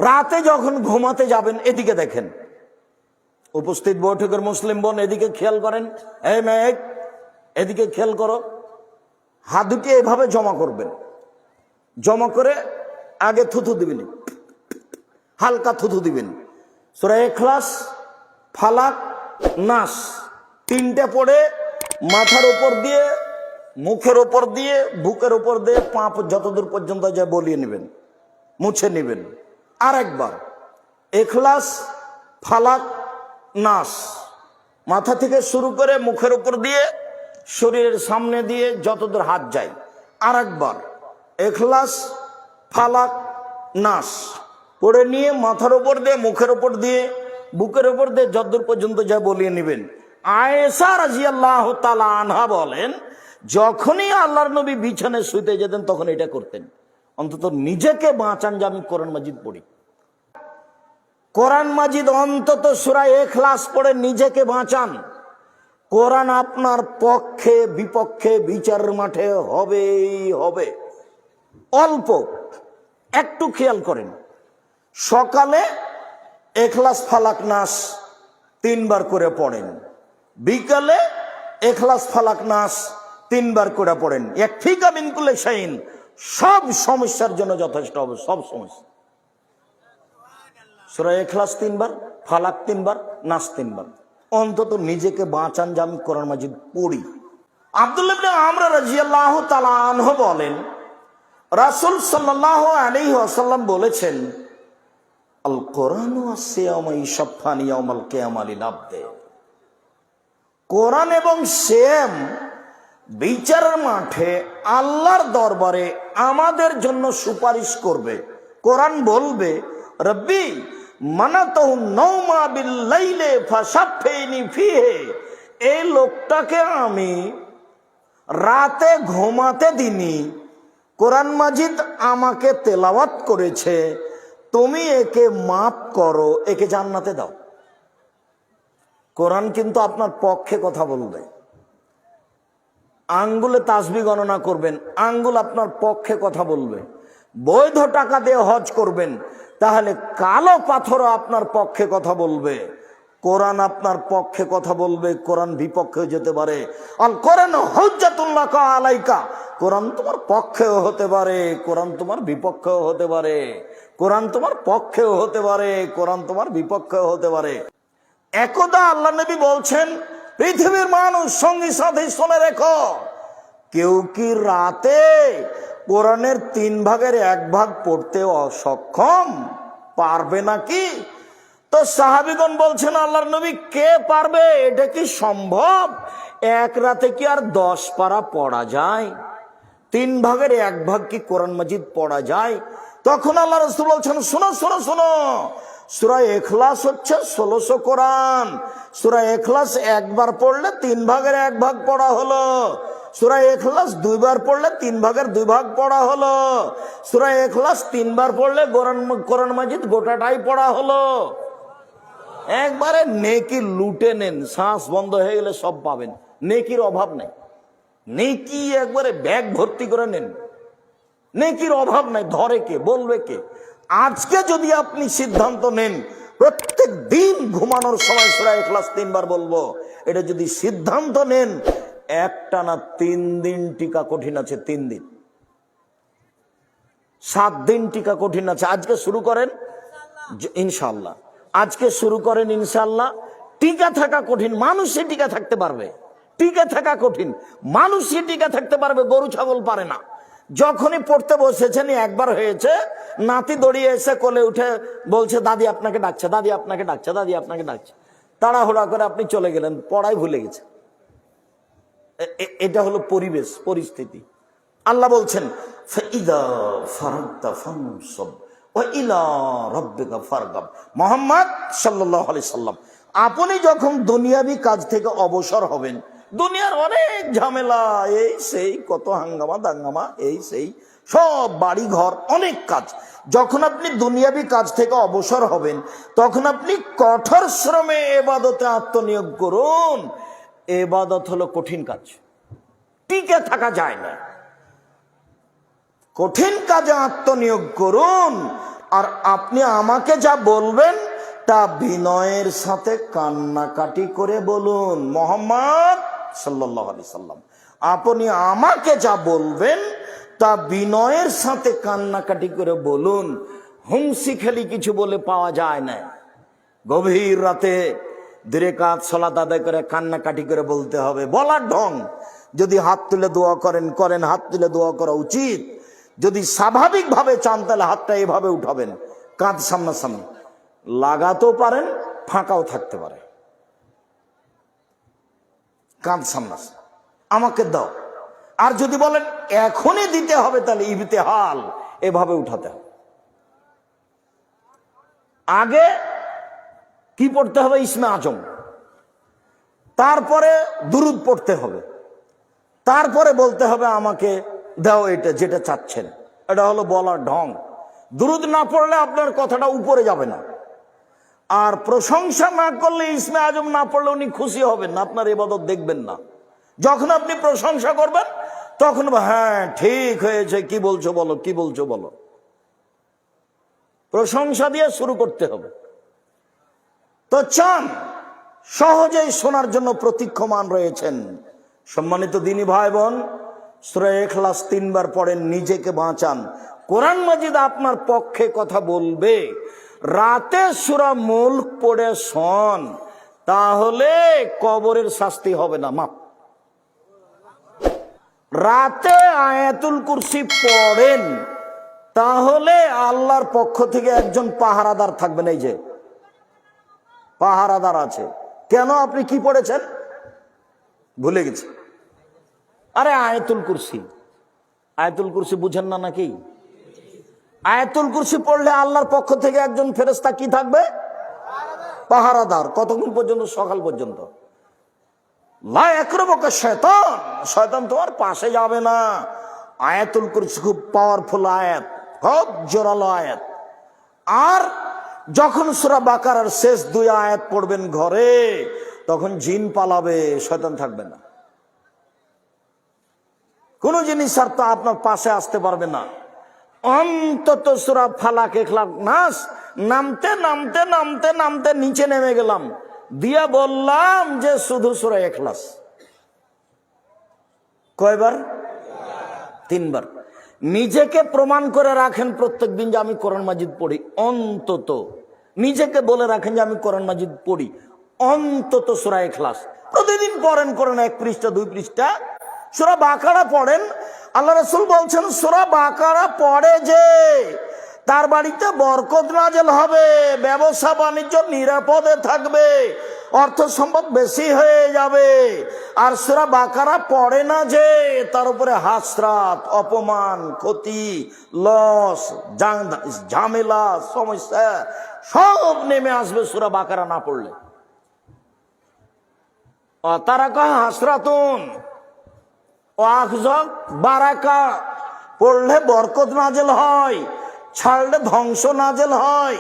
রাতে যখন ঘুমাতে যাবেন এদিকে দেখেন, উপস্থিত বৈঠকের মুসলিম বোন এদিকে খেয়াল করেন, এই মেয়ে এদিকে খেয়াল করো। হাত দুটি এভাবে জমা করবেন, জমা করে আগে থুথু দিবেন, হালকা থুথু দিবেন। সূরা ইখলাস, ফালাক, নাস তিনটে পড়ে মাথার উপর দিয়ে, মুখের উপর দিয়ে, বুকের উপর দিয়ে পা যতদূর পর্যন্ত যায় বলিয়ে নেবেন, মুছে নেবেন। আর একবার ইখলাস, ফালাক, নাস মাথা থেকে শুরু করে মুখের উপর দিয়ে, শরীরের সামনে দিয়ে যতদূর হাত যায়। আর একবার ইখলাস, ফালাক, নাস পড়ে নিয়ে মাথার উপর দিয়ে, মুখের উপর দিয়ে, বুকের উপর দিয়ে যতদূর পর্যন্ত যা বলিয়ে নেবেন। আয়েশা রাদিয়াল্লাহু তাআলা আনহা বলেন, যখনই আল্লাহর নবী বিছানায় শুইতে যেতেন তখন এটা করতেন। অন্তত নিজেকে বাঁচান যে আমি কোরআন মাজিদ পড়ি। কোরআন মাজিদ অন্তত সূরা ইখলাস পড়ে নিজেকে বাঁচান। কোরআন আপনার পক্ষে বিপক্ষে বিচারের মাঠে হবেই হবে। অল্প একটু খেয়াল করেন, সকালে ইখলাস, ফালাক, নাস 3 বার করে পড়েন, বিকালে ইখলাস, ফালাক, নাস 3 বার করে পড়েন। ইয়াকফিকা মিন কুল্লি শাইইন, সব সমস্যার জন্য যথেষ্ট হবে, সব সমস্যা। সূরা ইখলাস 3 বার, ফালাক 3 বার, নাস 3 বার। অন্তত নিজেকে বাঁচান যে আমি কোরআন মাজিদ পড়ি। আব্দুল্লাহ ইবনে আমর রাদিয়াল্লাহু তাআলা আনহু বলেন, রাসূল সাল্লাল্লাহু আলাইহি ওয়াসাল্লাম বলেছেন, আল কোরআনু ওয়াস-সিয়ামু ইয়াশফানি ইয়াউমাল কিয়ামা লিল আবদে। কোরআন এবং সিয়াম বিচারের মাঠে আল্লাহর দরবারে আমাদের জন্য সুপারিশ করবে। কোরআন বলবে, রব্বি মানাতাহু নাওমা বিল লাইলে ফাশাফিনি ফিহি। এই লোকটাকে আমি রাতে ঘুমাতে দিনি, কোরআন মাজিদ আমাকে তেলাওয়াত করেছে, তুমি একে মাফ করো, একে জান্নাতে দাও। কোরআন কিন্তু আপনার পক্ষে কথা বলবে। আঙ্গুলে তাসবিহ গণনা করবেন, আঙ্গুল আপনার পক্ষে কথা বলবে। বৈধ টাকা দিয়ে হজ করবেন, তাহলে কালো পাথরও আপনার পক্ষে কথা বলবে। কোরআন আপনার পক্ষে কথা বলবে, কোরআন বিপক্ষে যেতে পারে। আল কোরআন হুজ্জাতুল লাকা আলাইকা, কোরআন তোমার পক্ষেও হতে পারে, কোরআন তোমার বিপক্ষেও হতে পারে। কোরআন তোমার পক্ষেও হতে পারে, কোরআন তোমার বিপক্ষেও হতে পারে। একদা আল্লাহ নবী বলছেন, পৃথিবীর মানুষ সঙ্গী সাথী শুনে রেখো, কেউ কি রাতে কোরআনের 3 ভাগের 1 ভাগ পড়তে অসক্ষম পারবে নাকি? তো সাহাবীগণ বলছেন, আল্লাহর নবী কে পারবে? এটা কি সম্ভব? এক রাতে কি আর 10 পারা পড়া যায়? 3 ভাগের 1 ভাগ কি কোরআন মাজিদ পড়া যায়? তখন আল্লাহ রাসূল বলছেন, শোনো শোনো শোনো, সূরা ইখলাস হচ্ছে 1600 কোরআন। সূরা ইখলাস 1 বার পড়লে 3 ভাগের 1 ভাগ পড়া হলো। সূরা ইখলাস 2 বার পড়লে 3 ভাগের 2 ভাগ পড়া হলো। সূরা ইখলাস 3 বার পড়লে কোরআন মাজিদ গোটাটাই পড়া হলো। একবারে নেকি লুটে নেন, শ্বাস বন্ধ হয়ে গেলে সব পাবেন, নেকির অভাব নাই। নেকি একবারে ব্যাগ ভর্তি করে নেন, নেকির অভাব নাই। ধরে কে, বলবে কে? আজকে যদি আপনি সিদ্ধান্ত নেন প্রত্যেক দিন ঘুমানোর সময় সূরা ইখলাস 3 বার বলবো, এটা যদি সিদ্ধান্ত নেন, একটানা 3 দিন টিকা কঠিন আছে। 3 দিন, 7 দিন টিকা কঠিন আছে। আজকে শুরু করেন ইনশাআল্লাহ, আজকে শুরু করেন ইনশাআল্লাহ। টিকা থাকা কঠিন, মানুষই টিকা থাকতে পারবে। টিকা থাকা কঠিন, মানুষই টিকা থাকতে পারবে, গরু ছাগল পারে না। যখনই পড়তে বসেছেন, 1 বার হয়েছে, নাতি দড়িয়ে এসে কোলে উঠে বলছে, দাদি আপনাকে ডাকছে, দাদি আপনাকে ডাকছে, দাদি আপনাকে ডাকছে। তাড়াহুড়া করে আপনি চলে গেলেন, পড়াই ভুলে গেছে। এটা হলো পরিবেশ, পরিস্থিতি। আল্লাহ বলছেন, ফাইদা ফারাগতা ফানসব ওয়া ইলা রাব্বিকা ফারগাব। মুহাম্মদ সাল্লাল্লাহু আলাইহি সাল্লাম, আপনি যখন দুনিয়াবি কাজ থেকে অবসর হবেন, দুনিয়ার অনেক ঝামেলা, এই সেই কত হাঙ্গামা দাঙ্গামা, এই সেই সব বাড়ি ঘর অনেক কাজ, যখন আপনি দুনিয়াবি কাজ থেকে অবসর হবেন, তখন আপনি কঠোর শ্রমে ইবাদতে আত্মনিয়োগ করুন। ইবাদত হলো কঠিন কাজ, টিকে থাকা যায় না। কঠিন কাজে আত্মনিয়োগ করুন, আর আপনি আমাকে যা বলবেন তা বিনয়ের সাথে কান্নাকাটি করে বলুন। মুহাম্মদ সাল্লাল্লাহু আলাইহি সাল্লাম, আপনি আমাকে যা বলবেন তা বিনয়ের সাথে কান্নাকাটি করে বলুন। হুমসি খেলি কিছু বলে পাওয়া যায় না। গভীর রাতে 2 রাকাত সালাত আদায় করে কান্নাকাটি করে বলতে হবে, বলার ঢং। যদি হাত তুলে দোয়া করেন, হাত তুলে দোয়া করা উচিত। যদি স্বাভাবিকভাবে চান তাহলে হাতটা এভাবে উঠাবেন, কাঁধ সামনাসামনি। লাগাতেও পারেন, ফাঁকাও থাকতে পারে, কাঁধ সামনাসামনি। আমাকে দাও। আর যদি বলেন এখনই দিতে হবে, তাহলে ইবতিহাল, এভাবে উঠাতে হবে। আগে কি পড়তে হবে? ইসমে আজম, তারপরে দুরুদ পড়তে হবে, তারপরে বলতে হবে আমাকে দাও এটা যেটা চাচ্ছেন। এটা হলো বলার ঢং। দুরুদ না পড়লে আপনার কথাটা উপরে যাবে না। আর প্রশংসা না করলে, ইসমে আজম না পড়লে উনি খুশি হবেন না, আপনার ইবাদত দেখবেন না। যখন আপনি প্রশংসা করবেন তখন হ্যাঁ ঠিক হয়েছে, কি বলছো বলো, কি বলছো বলো। প্রশংসা দিয়ে শুরু করতে হবে। তো চান সহজেই শোনার জন্য প্রতীক্ষমান রয়েছেন। সম্মানিত দিনী ভাই বোন, সূরা ইখলাস 3 বার পড়েন, নিজেকে বাঁচান। কোরআন মাজিদ আপনার পক্ষে কথা বলবে। রাতে সূরা মুলক পড়ে শোন, তাহলে কবরের শাস্তি হবে না, মাপ। রাতে আয়াতুল কুরসি পড়েন, তাহলে আল্লাহর পক্ষ থেকে একজন পাহারাদার থাকবেন। এই যে পাহারাদার আছে। কেন? আপনি কি পড়েছেন ভুলে গেছি। আরে আয়াতুল কুরসি, আয়াতুল কুরসি বুঝেন না নাকি? আয়াতুল কুরসি পড়লে আল্লাহর পক্ষ থেকে একজন ফেরেশতা কি থাকবে? পাহারাদার। কতক্ষণ পর্যন্ত? সকাল পর্যন্ত। লা ইয়াকরুবুকা শয়তান, শয়তান তোমার পাশে যাবে না। আয়াতুল কুরসি খুব পাওয়ারফুল আয়াত, খুব জোরালো আয়াত। আর যখন সূরা বাকারার শেষ 2 আয়াত পড়বেন ঘরে, তখন জিন পালাবে, শয়তান থাকবে না। কোন জিনিস আর তো আপনার পাশে আসতে পারবে না। অন্তত সূরা ফালাক, ইখলাস, নাস নামতে নামতে নামতে নামতে নিচে নেমে গেলাম, দিয়া বললাম যে শুধু সূরা ইখলাস। কয়বার? 3 বার। নিজেকে প্রমাণ করে রাখেন প্রত্যেকদিন যে আমি কোরআন মাজিদ পড়ি। অন্তত নিজেকে বলে রাখেন যে আমি কোরআন মাজিদ পড়ি, অন্তত সূরা ইখলাস প্রতিদিন পড়েন। কোরআন 1 পৃষ্ঠা 2 পৃষ্ঠা। সূরা বাকারা পড়েন। আল্লাহ রাসূল বলছেন সূরা বাকারা পড়ে যে তার বাড়িতে বরকত নাযিল হবে, ব্যবসা বাণিজ্য নিরাপদে থাকবে, অর্থ সম্পদ বেশি হয়ে যাবে। আর সূরা বাকারা পড়ে না যে তার উপরে হাসরাত, অপমান, ক্ষতি, লস, ঝামেলা, সমস্যা সব নেমে আসবে সূরা বাকারা না পড়লে। তারাকা হাসরাতুন ওয়াখযাক বারাকা, পড়লে বরকত নাযিল হয়, ছাড়লে ধ্বংস নাযিল হয়।